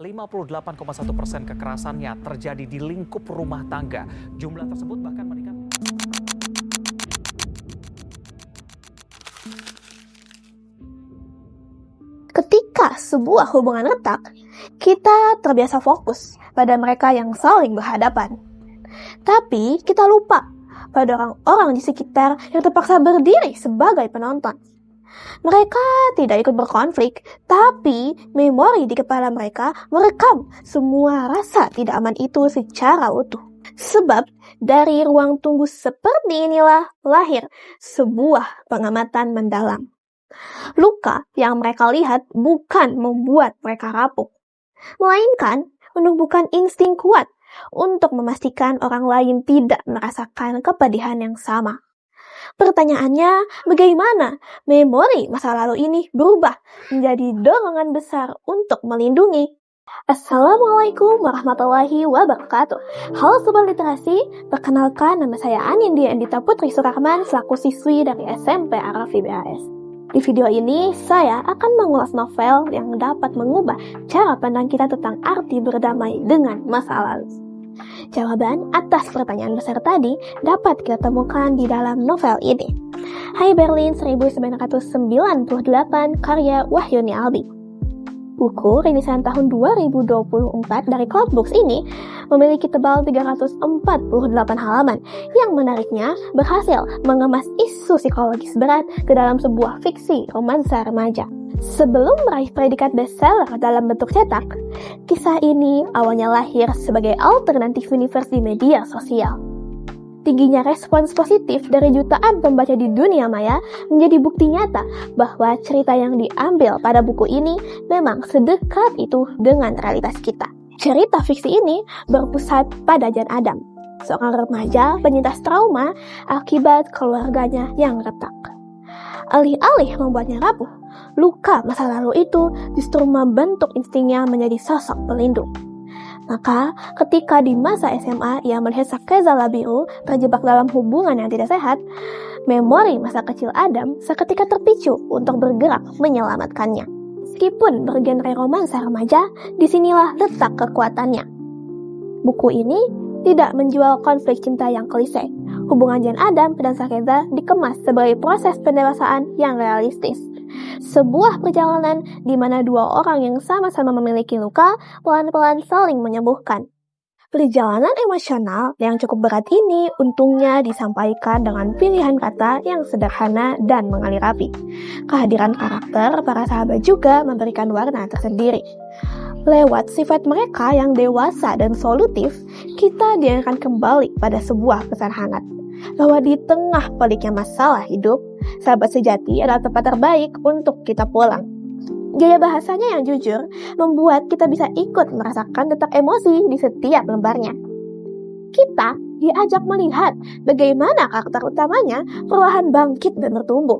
58,1% kekerasannya terjadi di lingkup rumah tangga. Jumlah tersebut bahkan meningkat. Ketika sebuah hubungan retak, kita terbiasa fokus pada mereka yang saling berhadapan. Tapi kita lupa pada orang-orang di sekitar yang terpaksa berdiri sebagai penonton. Mereka tidak ikut berkonflik, tapi memori di kepala mereka merekam semua rasa tidak aman itu secara utuh. Sebab dari ruang tunggu seperti inilah lahir sebuah pengamatan mendalam. Luka yang mereka lihat bukan membuat mereka rapuh, melainkan menumbuhkan insting kuat untuk memastikan orang lain tidak merasakan kepedihan yang sama. Pertanyaannya, bagaimana memori masa lalu ini berubah menjadi dorongan besar untuk melindungi? Assalamualaikum warahmatullahi wabarakatuh. Halo Sobat Literasi, perkenalkan nama saya Anindya Endita Putri Sukarman selaku siswi dari SMP Arafi BHS. Di video ini, saya akan mengulas novel yang dapat mengubah cara pandang kita tentang arti berdamai dengan masa lalu. Jawaban atas pertanyaan besar tadi dapat kita temukan di dalam novel ini. Hai Berlin 1998 karya Wahyuni Albi. Buku rilisan tahun 2024 dari Cloudbooks ini memiliki tebal 348 halaman yang menariknya berhasil mengemas isu psikologis berat ke dalam sebuah fiksi romansa remaja. Sebelum meraih predikat bestseller dalam bentuk cetak, kisah ini awalnya lahir sebagai alternatif universe di media sosial. Tingginya respons positif dari jutaan pembaca di dunia maya menjadi bukti nyata bahwa cerita yang diambil pada buku ini memang sedekat itu dengan realitas kita. Cerita fiksi ini berpusat pada Jan Adam, seorang remaja penyintas trauma akibat keluarganya yang retak. Alih-alih membuatnya rapuh, luka masa lalu itu justru membentuk instingnya menjadi sosok pelindung. Maka, ketika di masa SMA ia melihat Sakeza Labiru terjebak dalam hubungan yang tidak sehat, memori masa kecil Adam seketika terpicu untuk bergerak menyelamatkannya. Meskipun bergenre romansa remaja, disinilah letak kekuatannya. Buku ini tidak menjual konflik cinta yang klise. Hubungan Jan Adam dan Sakeza dikemas sebagai proses pendewasaan yang realistis. Sebuah perjalanan di mana dua orang yang sama-sama memiliki luka pelan-pelan saling menyembuhkan. Perjalanan emosional yang cukup berat ini untungnya disampaikan dengan pilihan kata yang sederhana dan mengalir rapi. Kehadiran karakter para sahabat juga memberikan warna tersendiri. Lewat sifat mereka yang dewasa dan solutif, kita diingatkan kembali pada sebuah pesan hangat, bahwa di tengah peliknya masalah hidup, sahabat sejati adalah tempat terbaik untuk kita pulang. Gaya bahasanya yang jujur membuat kita bisa ikut merasakan detak emosi di setiap lembarnya. Kita diajak melihat bagaimana karakter utamanya perlahan bangkit dan bertumbuh,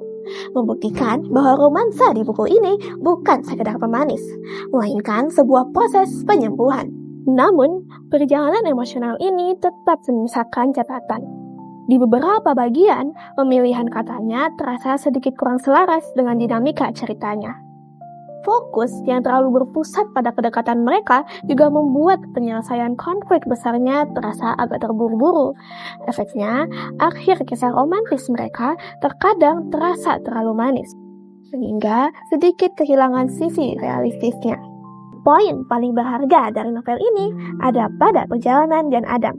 membuktikan bahwa romansa di buku ini bukan sekedar pemanis, melainkan sebuah proses penyembuhan. Namun, perjalanan emosional ini tetap menyisakan catatan. Di beberapa bagian, pemilihan katanya terasa sedikit kurang selaras dengan dinamika ceritanya. Fokus yang terlalu berpusat pada kedekatan mereka juga membuat penyelesaian konflik besarnya terasa agak terburu-buru. Efeknya, akhir kisah romantis mereka terkadang terasa terlalu manis, sehingga sedikit kehilangan sisi realistisnya. Poin paling berharga dari novel ini ada pada perjalanan Jan Adam.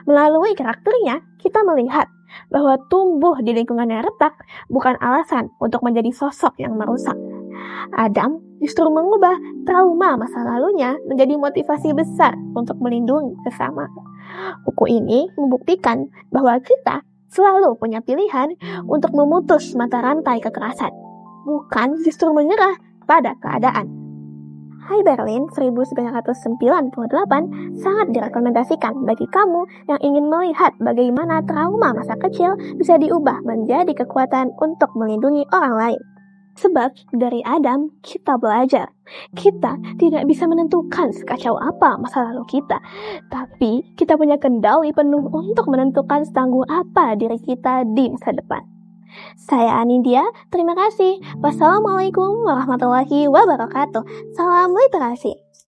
Melalui karakternya, kita melihat bahwa tumbuh di lingkungan yang retak bukan alasan untuk menjadi sosok yang merusak. Adam justru mengubah trauma masa lalunya menjadi motivasi besar untuk melindungi sesama. Buku ini membuktikan bahwa kita selalu punya pilihan untuk memutus mata rantai kekerasan, bukan justru menyerah pada keadaan. Hai Berlin 1998 sangat direkomendasikan bagi kamu yang ingin melihat bagaimana trauma masa kecil bisa diubah menjadi kekuatan untuk melindungi orang lain. Sebab dari Adam kita belajar, kita tidak bisa menentukan sekacau apa masa lalu kita, tapi kita punya kendali penuh untuk menentukan setangguh apa diri kita di masa depan. Saya Anindya, terima kasih. Wassalamualaikum warahmatullahi wabarakatuh. Salam literasi.